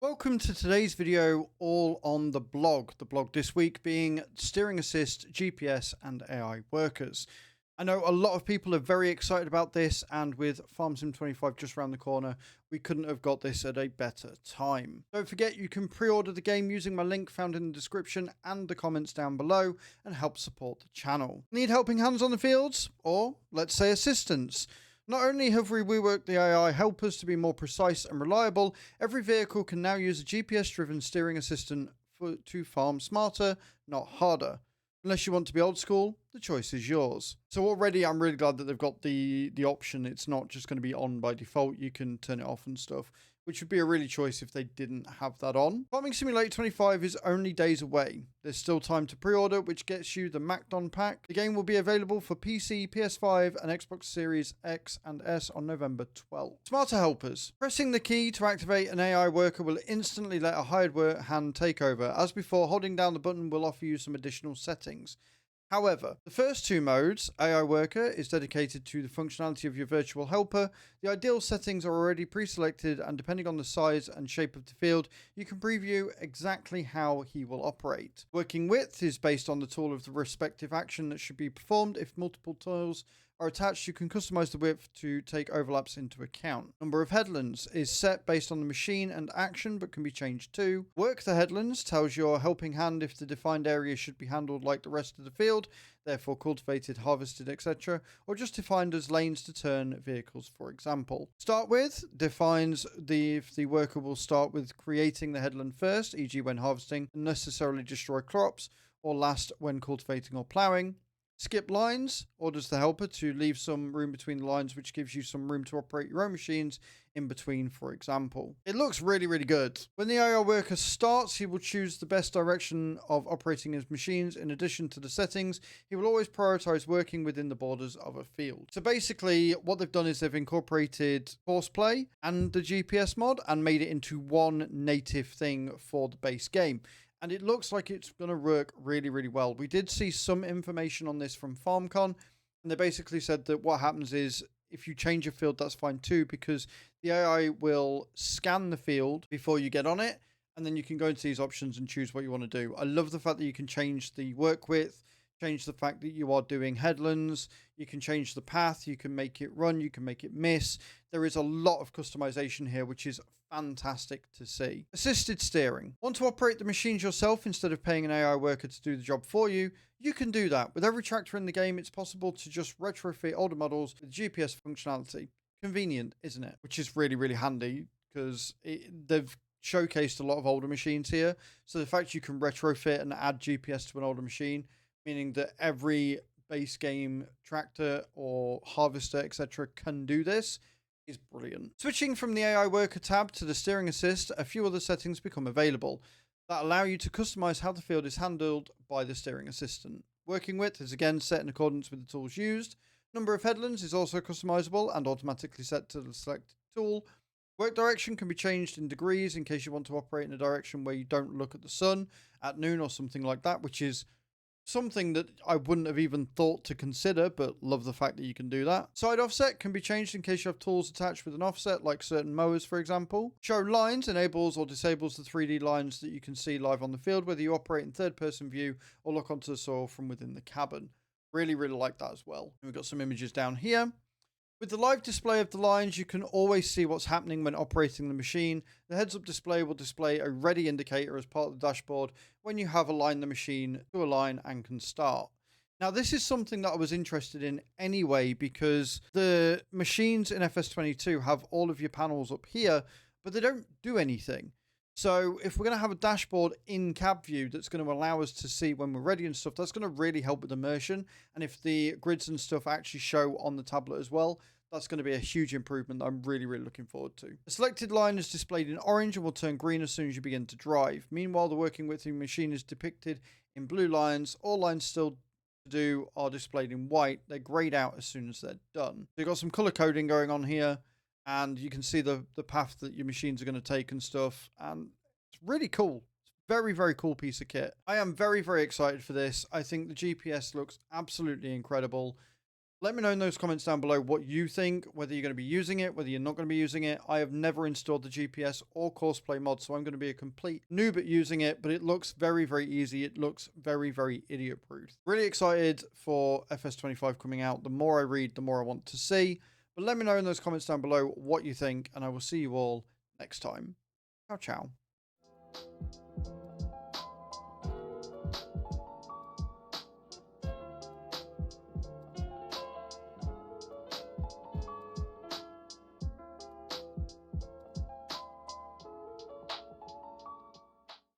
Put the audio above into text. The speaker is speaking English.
Welcome to today's video all on the blog. The blog this week being steering assist, GPS and AI workers. I know a lot of people are very excited about this, and with Farm Sim 25 just around the corner, we couldn't have got this at a better time. Don't forget you can pre-order the game using my link found in the description and the comments down below and help support the channel. Need helping hands on the fields? Or let's say assistance? Not only have we reworked the AI helpers to be more precise and reliable, every vehicle can now use a GPS-driven steering assistant to farm smarter, not harder. Unless you want to be old school, the choice is yours. So already I'm really glad that they've got the option. It's not just going to be on by default. You can turn it off and stuff, which would be a really choice if they didn't have that on. Farming Simulator 25 is only days away. There's still time to pre-order, which gets you the Macdon pack. The game will be available for PC, PS5 and Xbox Series X and S on November 12th. Smarter helpers. Pressing the key to activate an AI worker will instantly let a hired hand take over. As before, holding down the button will offer you some additional settings. However, the first two modes, AI Worker, is dedicated to the functionality of your virtual helper. The ideal settings are already pre-selected, and depending on the size and shape of the field, you can preview exactly how he will operate. Working width is based on the tool of the respective action that should be performed. If multiple tools are attached, you can customize the width to take overlaps into account. Number of headlands is set based on the machine and action, but can be changed too. Work the headlands tells your helping hand if the defined area should be handled like the rest of the field, therefore cultivated, harvested, etc., or just defined as lanes to turn vehicles, for example. Start with defines if the worker will start with creating the headland first, e.g. when harvesting, and necessarily destroy crops, or last when cultivating or ploughing. Skip lines orders the helper to leave some room between the lines, which gives you some room to operate your own machines in between, for example. It looks really, really good. When the AI worker starts, he will choose the best direction of operating his machines. In addition to the settings, he will always prioritize working within the borders of a field. So basically, what they've done is they've incorporated Horseplay and the GPS mod and made it into one native thing for the base game. And it looks like it's going to work really, really well. We did see some information on this from FarmCon, and they basically said that what happens is if you change your field, that's fine too, because the AI will scan the field before you get on it, and then you can go into these options and choose what you want to do. I love the fact that you can change the work width, change the fact that you are doing headlands, you can change the path, you can make it run, you can make it miss. There is a lot of customization here, which is fantastic to see. Assisted steering. Want to operate the machines yourself instead of paying an AI worker to do the job for you? You can do that. With every tractor in the game, it's possible to just retrofit older models with GPS functionality. Convenient, isn't it? Which is really, really handy because they've showcased a lot of older machines here. So the fact you can retrofit and add GPS to an older machine, meaning that every base game tractor or harvester, etc., can do this, is brilliant. Switching from the AI worker tab to the steering assist, a few other settings become available that allow you to customize how the field is handled by the steering assistant. Working width is again set in accordance with the tools used. Number of headlands is also customizable and automatically set to the selected tool. Work direction can be changed in degrees in case you want to operate in a direction where you don't look at the sun at noon or something like that, which is something that I wouldn't have even thought to consider, but love the fact that you can do that. Side offset can be changed in case you have tools attached with an offset, like certain mowers, for example. Show lines enables or disables the 3D lines that you can see live on the field, whether you operate in third-person view or look onto the soil from within the cabin. Really, really like that as well. And we've got some images down here. With the live display of the lines, you can always see what's happening when operating the machine. The heads-up display will display a ready indicator as part of the dashboard when you have aligned the machine to a line and can start. Now, this is something that I was interested in anyway, because the machines in FS22 have all of your panels up here, but they don't do anything. So if we're going to have a dashboard in cab view that's going to allow us to see when we're ready and stuff, that's going to really help with immersion. And if the grids and stuff actually show on the tablet as well, that's going to be a huge improvement that I'm really, really looking forward to. The selected line is displayed in orange and will turn green as soon as you begin to drive. Meanwhile, the working with the machine is depicted in blue lines. All lines still to do are displayed in white. They're grayed out as soon as they're done. So you've got some color coding going on here, and you can see the path that your machines are going to take and stuff, and it's really cool. It's a very, very cool piece of kit. I am very, very excited for this. I think the GPS looks absolutely incredible. Let me know in those comments down below what you think, whether you're going to be using it, whether you're not going to be using it. I have never installed the GPS or Courseplay mod, so I'm going to be a complete noob at using it, but it looks very, very easy. It looks very, very idiot-proof. Really excited for FS25 coming out. The more I read, the more I want to see. But let me know in those comments down below what you think, and I will see you all next time. Ciao, ciao.